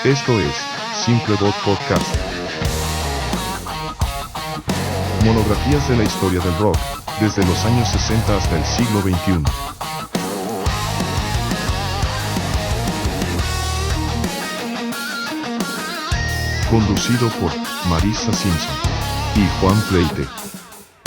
Esto es Simple Dot Podcast. Monografías de la historia del rock, desde los años 60 hasta el siglo XXI. Conducido por Marisa Simpson y Juan Pleite.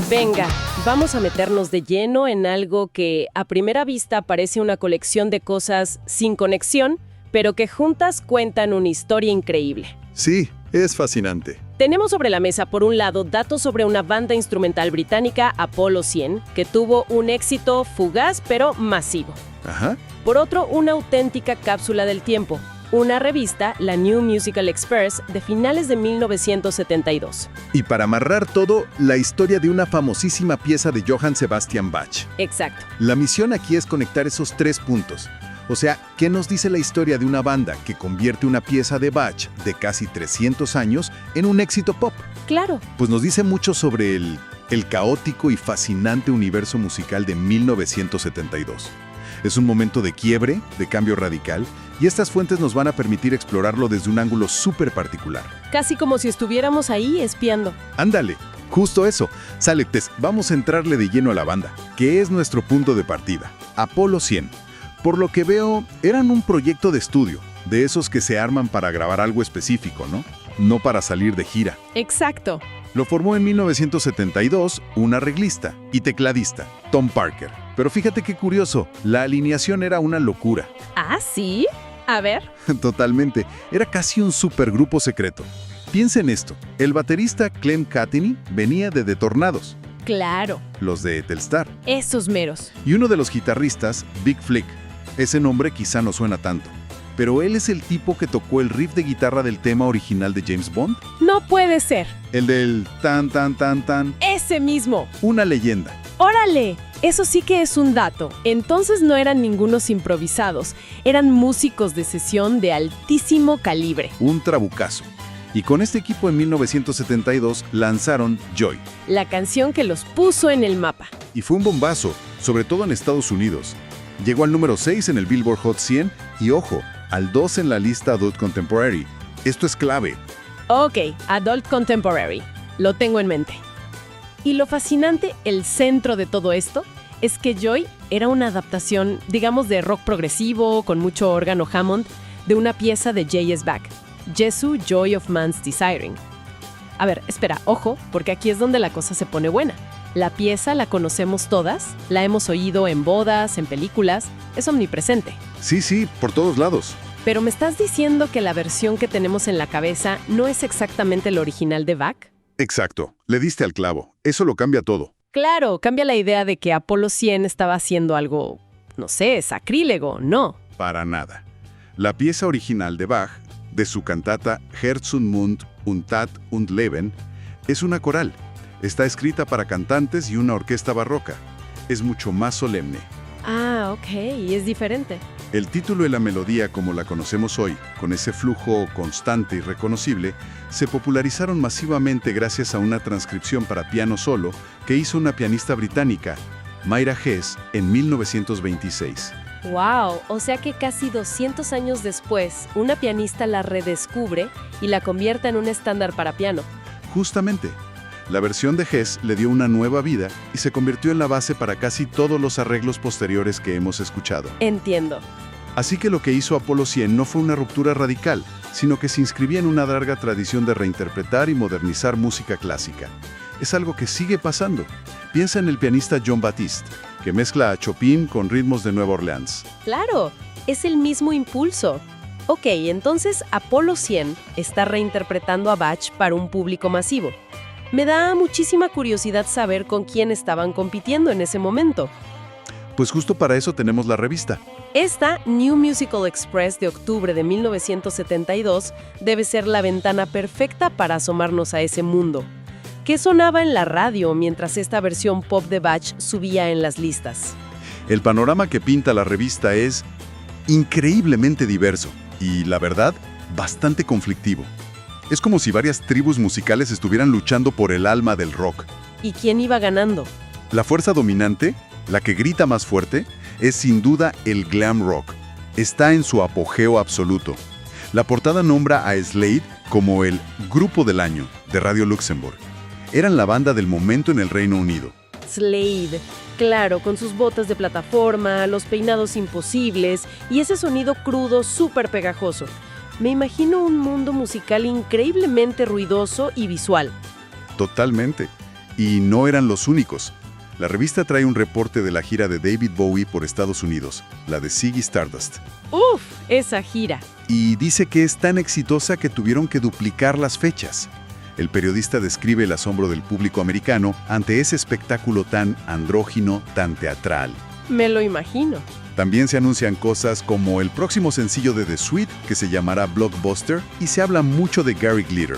Venga, vamos a meternos de lleno en algo que a primera vista parece una colección de cosas sin conexión, pero que juntas cuentan una historia increíble. Sí, es fascinante. Tenemos sobre la mesa, por un lado, datos sobre una banda instrumental británica, Apolo 100, que tuvo un éxito fugaz pero masivo. Ajá. Por otro, una auténtica cápsula del tiempo, una revista, la New Musical Express, de finales de 1972. Y para amarrar todo, la historia de una famosísima pieza de Johann Sebastian Bach. Exacto. La misión aquí es conectar esos tres puntos. O sea, ¿qué nos dice la historia de una banda que convierte una pieza de Bach de casi 300 años en un éxito pop? Claro. Pues nos dice mucho sobre el caótico y fascinante universo musical de 1972. Es un momento de quiebre, de cambio radical, y estas fuentes nos van a permitir explorarlo desde un ángulo súper particular. Casi como si estuviéramos ahí espiando. ¡Ándale! Justo eso. Sale, Tess, vamos a entrarle de lleno a la banda, que es nuestro punto de partida. Apolo 100. Por lo que veo, eran un proyecto de estudio, de esos que se arman para grabar algo específico, ¿no? No para salir de gira. Exacto. Lo formó en 1972 un arreglista y tecladista, Tom Parker. Pero fíjate qué curioso, la alineación era una locura. ¿Ah, sí? A ver. Totalmente, era casi un supergrupo secreto. Piensa en esto, el baterista Clem Cattany venía de The Tornados, Claro. los de Telstar, Esos meros. y uno de los guitarristas, Big Flick. Ese nombre quizá no suena tanto, pero él es el tipo que tocó el riff de guitarra del tema original de James Bond, No puede ser. el del tan tan tan tan, Ese mismo. una leyenda. ¡Órale! Eso sí que es un dato. Entonces no eran ningunos improvisados. Eran músicos de sesión de altísimo calibre. Un trabucazo. Y con este equipo en 1972 lanzaron Joy. La canción que los puso en el mapa. Y fue un bombazo, sobre todo en Estados Unidos. Llegó al número 6 en el Billboard Hot 100 y, ojo, al 2 en la lista Adult Contemporary. Esto es clave. Ok, Adult Contemporary. Lo tengo en mente. Y lo fascinante, el centro de todo esto, es que Joy era una adaptación, digamos, de rock progresivo, con mucho órgano Hammond, de una pieza de J.S. Bach, Jesu, Joy of Man's Desiring. A ver, espera, ojo, porque aquí es donde la cosa se pone buena. La pieza la conocemos todas, la hemos oído en bodas, en películas, es omnipresente. Sí, por todos lados. Pero ¿me estás diciendo que la versión que tenemos en la cabeza no es exactamente el original de Bach? Exacto, le diste al clavo. Eso lo cambia todo. Claro, cambia la idea de que Apolo 100 estaba haciendo algo, no sé, sacrílego, no. Para nada. La pieza original de Bach, de su cantata Herz und Mund und Tat und Leben, es una coral. Está escrita para cantantes y una orquesta barroca. Es mucho más solemne. Ah, ok, es diferente. El título y la melodía como la conocemos hoy, con ese flujo constante y reconocible, se popularizaron masivamente gracias a una transcripción para piano solo que hizo una pianista británica, Myra Hess, en 1926. Wow, o sea que casi 200 años después, una pianista la redescubre y la convierte en un estándar para piano. Justamente, la versión de Hess le dio una nueva vida y se convirtió en la base para casi todos los arreglos posteriores que hemos escuchado. Entiendo. Así que lo que hizo Apolo 100 no fue una ruptura radical, sino que se inscribía en una larga tradición de reinterpretar y modernizar música clásica. Es algo que sigue pasando. Piensa en el pianista John Batiste, que mezcla a Chopin con ritmos de Nueva Orleans. Claro, es el mismo impulso. Ok, entonces Apolo 100 está reinterpretando a Bach para un público masivo. Me da muchísima curiosidad saber con quién estaban compitiendo en ese momento. Pues justo para eso tenemos la revista. Esta New Musical Express de octubre de 1972 debe ser la ventana perfecta para asomarnos a ese mundo. ¿Qué sonaba en la radio mientras esta versión pop de Bach subía en las listas? El panorama que pinta la revista es increíblemente diverso y, la verdad, bastante conflictivo. Es como si varias tribus musicales estuvieran luchando por el alma del rock. ¿Y quién iba ganando? La fuerza dominante, La que grita más fuerte es sin duda el glam rock. Está en su apogeo absoluto. La portada nombra a Slade como el Grupo del Año de Radio Luxembourg. Eran la banda del momento en el Reino Unido. Slade, claro, con sus botas de plataforma, los peinados imposibles y ese sonido crudo súper pegajoso. Me imagino un mundo musical increíblemente ruidoso y visual. Totalmente. Y no eran los únicos. La revista trae un reporte de la gira de David Bowie por Estados Unidos, la de Ziggy Stardust. ¡Uf! Esa gira. Y dice que es tan exitosa que tuvieron que duplicar las fechas. El periodista describe el asombro del público americano ante ese espectáculo tan andrógino, tan teatral. Me lo imagino. También se anuncian cosas como el próximo sencillo de The Sweet, que se llamará Blockbuster, y se habla mucho de Gary Glitter.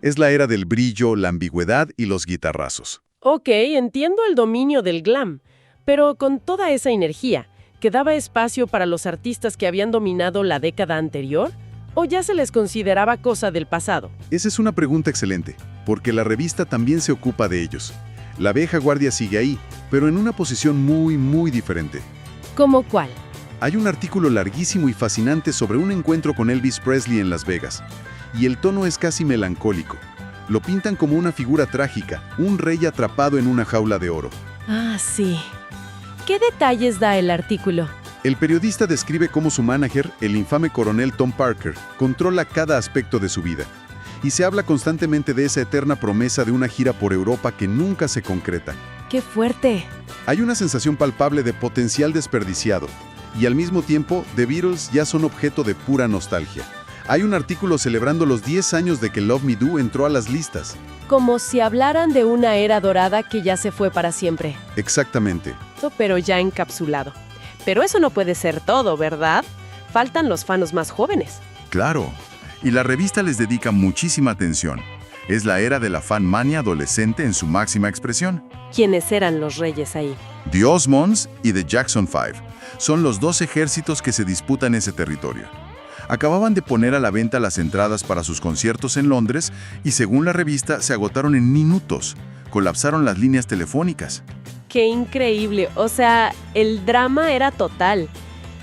Es la era del brillo, la ambigüedad y los guitarrazos. Ok, entiendo el dominio del glam, pero con toda esa energía, ¿quedaba espacio para los artistas que habían dominado la década anterior? ¿O ya se les consideraba cosa del pasado? Esa es una pregunta excelente, porque la revista también se ocupa de ellos. La vieja guardia sigue ahí, pero en una posición muy diferente. ¿Cómo cuál? Hay un artículo larguísimo y fascinante sobre un encuentro con Elvis Presley en Las Vegas, y el tono es casi melancólico. Lo pintan como una figura trágica, un rey atrapado en una jaula de oro. Ah, sí. ¿Qué detalles da el artículo? El periodista describe cómo su manager, el infame coronel Tom Parker, controla cada aspecto de su vida. Y se habla constantemente de esa eterna promesa de una gira por Europa que nunca se concreta. ¡Qué fuerte! Hay una sensación palpable de potencial desperdiciado, y al mismo tiempo, The Beatles ya son objeto de pura nostalgia. Hay un artículo celebrando los 10 años de que Love Me Do entró a las listas. Como si hablaran de una era dorada que ya se fue para siempre. Exactamente. Pero ya encapsulado. Pero eso no puede ser todo, ¿verdad? Faltan los fans más jóvenes. Claro. Y la revista les dedica muchísima atención. Es la era de la fanmania adolescente en su máxima expresión. ¿Quiénes eran los reyes ahí? The Osmonds y The Jackson 5 son los dos ejércitos que se disputan ese territorio. Acababan de poner a la venta las entradas para sus conciertos en Londres y según la revista se agotaron en minutos. Colapsaron las líneas telefónicas. ¡Qué increíble! O sea, el drama era total.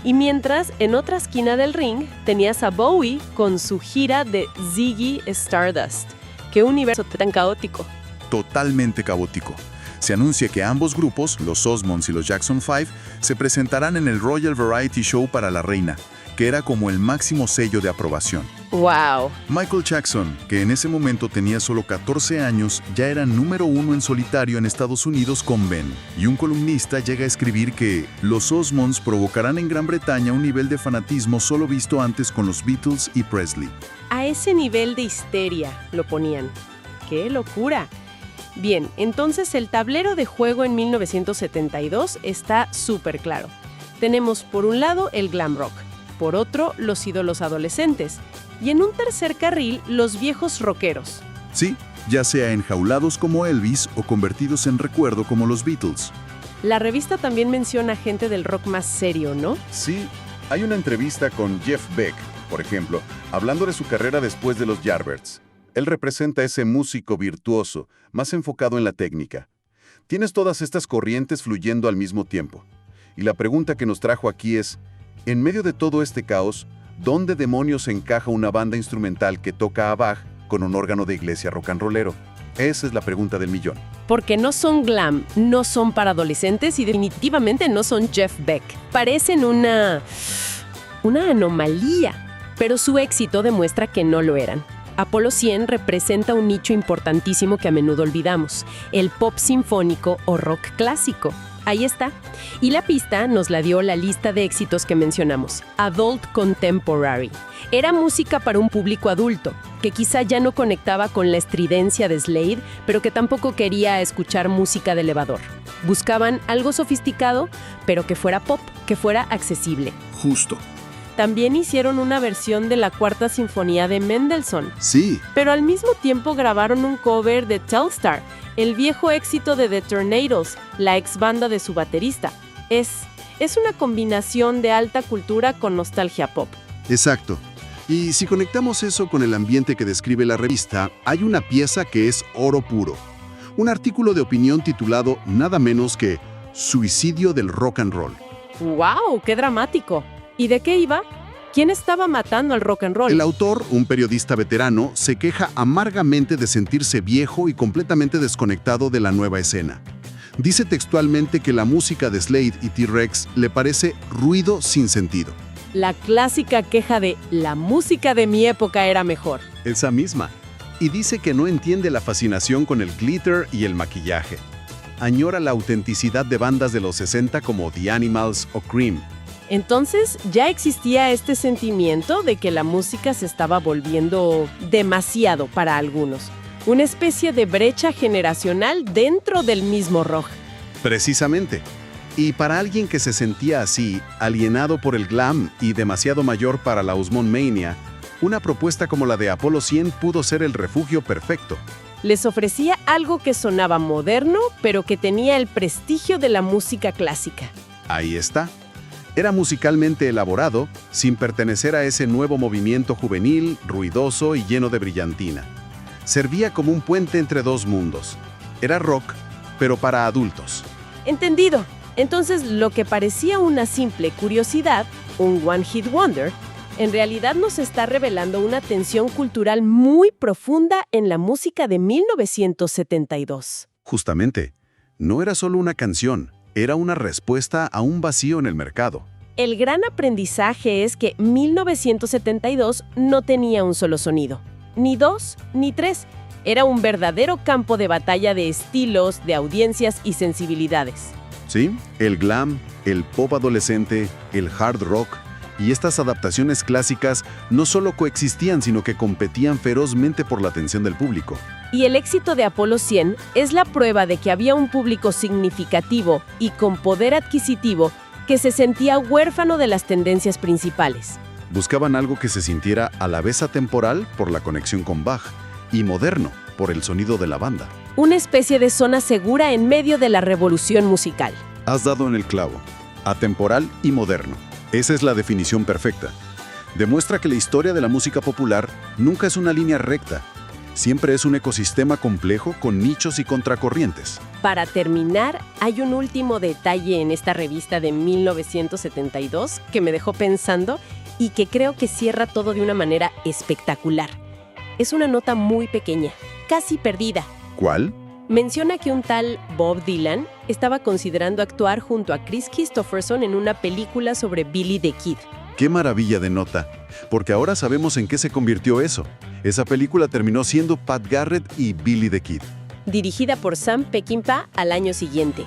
Y mientras, en otra esquina del ring, tenías a Bowie con su gira de Ziggy Stardust. ¡Qué universo tan caótico! Totalmente caótico. Se anuncia que ambos grupos, los Osmonds y los Jackson 5, se presentarán en el Royal Variety Show para la reina, que era como el máximo sello de aprobación. ¡Wow! Michael Jackson, que en ese momento tenía solo 14 años, ya era número 1 en solitario en Estados Unidos con Ben. Y un columnista llega a escribir que los Osmonds provocarán en Gran Bretaña un nivel de fanatismo solo visto antes con los Beatles y Presley. A ese nivel de histeria lo ponían. ¡Qué locura! Bien, entonces el tablero de juego en 1972 está súper claro. Tenemos por un lado el glam rock, por otro los ídolos adolescentes y en un tercer carril los viejos rockeros. Sí, ya sea enjaulados como Elvis o convertidos en recuerdo como los Beatles. La revista también menciona gente del rock más serio, ¿no? Sí, hay una entrevista con Jeff Beck, por ejemplo, hablando de su carrera después de los Yardbirds. Él representa ese músico virtuoso, más enfocado en la técnica. Tienes todas estas corrientes fluyendo al mismo tiempo. Y la pregunta que nos trajo aquí es, en medio de todo este caos, ¿dónde demonios encaja una banda instrumental que toca a Bach con un órgano de iglesia rock and rollero? Esa es la pregunta del millón. Porque no son glam, no son para adolescentes y definitivamente no son Jeff Beck. Parecen una anomalía, pero su éxito demuestra que no lo eran. Apolo 100 representa un nicho importantísimo que a menudo olvidamos, el pop sinfónico o rock clásico. Ahí está. Y la pista nos la dio la lista de éxitos que mencionamos, Adult Contemporary. Era música para un público adulto, que quizá ya no conectaba con la estridencia de Slade, pero que tampoco quería escuchar música de elevador. Buscaban algo sofisticado, pero que fuera pop, que fuera accesible. Justo. También hicieron una versión de la Cuarta Sinfonía de Mendelssohn. Sí. Pero al mismo tiempo grabaron un cover de Telstar, el viejo éxito de The Tornadoes, la ex banda de su baterista. Es una combinación de alta cultura con nostalgia pop. Exacto. Y si conectamos eso con el ambiente que describe la revista, hay una pieza que es oro puro. Un artículo de opinión titulado nada menos que Suicidio del rock and roll. ¡Wow! ¡Qué dramático! ¿Y de qué iba? ¿Quién estaba matando al rock and roll? El autor, un periodista veterano, se queja amargamente de sentirse viejo y completamente desconectado de la nueva escena. Dice textualmente que la música de Slade y T-Rex le parece ruido sin sentido. La clásica queja de la música de mi época era mejor. Esa misma. Y dice que no entiende la fascinación con el glitter y el maquillaje. Añora la autenticidad de bandas de los 60 como The Animals o Cream. Entonces, ya existía este sentimiento de que la música se estaba volviendo demasiado para algunos. Una especie de brecha generacional dentro del mismo rock. Precisamente. Y para alguien que se sentía así, alienado por el glam y demasiado mayor para la Osmonmania, una propuesta como la de Apolo 100 pudo ser el refugio perfecto. Les ofrecía algo que sonaba moderno, pero que tenía el prestigio de la música clásica. Ahí está. Era musicalmente elaborado, sin pertenecer a ese nuevo movimiento juvenil, ruidoso y lleno de brillantina. Servía como un puente entre dos mundos. Era rock, pero para adultos. Entendido. Entonces, lo que parecía una simple curiosidad, un One Hit Wonder, en realidad nos está revelando una tensión cultural muy profunda en la música de 1972. Justamente, no era solo una canción, era una respuesta a un vacío en el mercado. El gran aprendizaje es que 1972 no tenía un solo sonido, ni dos, ni tres. Era un verdadero campo de batalla de estilos, de audiencias y sensibilidades. Sí, el glam, el pop adolescente, el hard rock y estas adaptaciones clásicas no solo coexistían, sino que competían ferozmente por la atención del público. Y el éxito de Apolo 100 es la prueba de que había un público significativo y con poder adquisitivo que se sentía huérfano de las tendencias principales. Buscaban algo que se sintiera a la vez atemporal por la conexión con Bach y moderno por el sonido de la banda. Una especie de zona segura en medio de la revolución musical. Has dado en el clavo. Atemporal y moderno. Esa es la definición perfecta. Demuestra que la historia de la música popular nunca es una línea recta. Siempre es un ecosistema complejo con nichos y contracorrientes. Para terminar, hay un último detalle en esta revista de 1972 que me dejó pensando y que creo que cierra todo de una manera espectacular. Es una nota muy pequeña, casi perdida. ¿Cuál? Menciona que un tal Bob Dylan estaba considerando actuar junto a Chris Christopherson en una película sobre Billy the Kid. ¡Qué maravilla de nota! Porque ahora sabemos en qué se convirtió eso. Esa película terminó siendo Pat Garrett y Billy the Kid. Dirigida por Sam Peckinpah al año siguiente.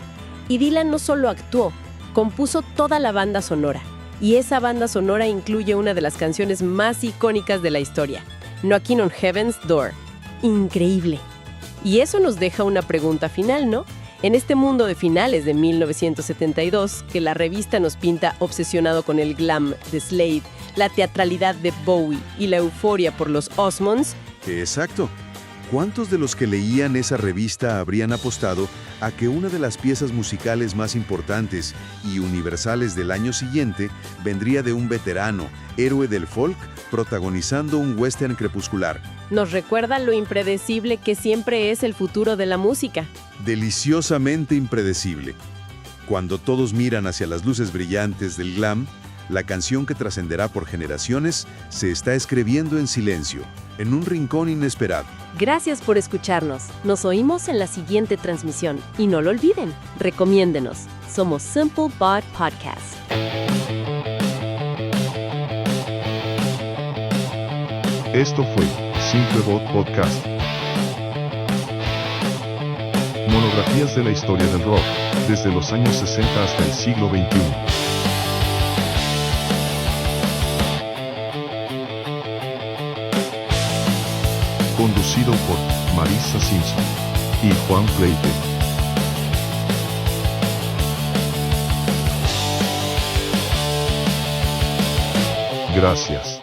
Y Dylan no solo actuó, compuso toda la banda sonora. Y esa banda sonora incluye una de las canciones más icónicas de la historia, Knocking on Heaven's Door. Increíble. Y eso nos deja una pregunta final, ¿no? En este mundo de finales de 1972, que la revista nos pinta obsesionado con el glam de Slade, la teatralidad de Bowie y la euforia por los Osmonds. Exacto. ¿Cuántos de los que leían esa revista habrían apostado a que una de las piezas musicales más importantes y universales del año siguiente vendría de un veterano, héroe del folk, protagonizando un western crepuscular? Nos recuerda lo impredecible que siempre es el futuro de la música. Deliciosamente impredecible. Cuando todos miran hacia las luces brillantes del glam, la canción que trascenderá por generaciones se está escribiendo en silencio, en un rincón inesperado. Gracias por escucharnos. Nos oímos en la siguiente transmisión. Y no lo olviden, recomiéndenos. Somos Simple Bot Podcast. Esto fue Simplebot Podcast. Monografías de la historia del rock, desde los años 60 hasta el siglo XXI. Conducido por Marisa Simpson y Juan Pleite. Gracias.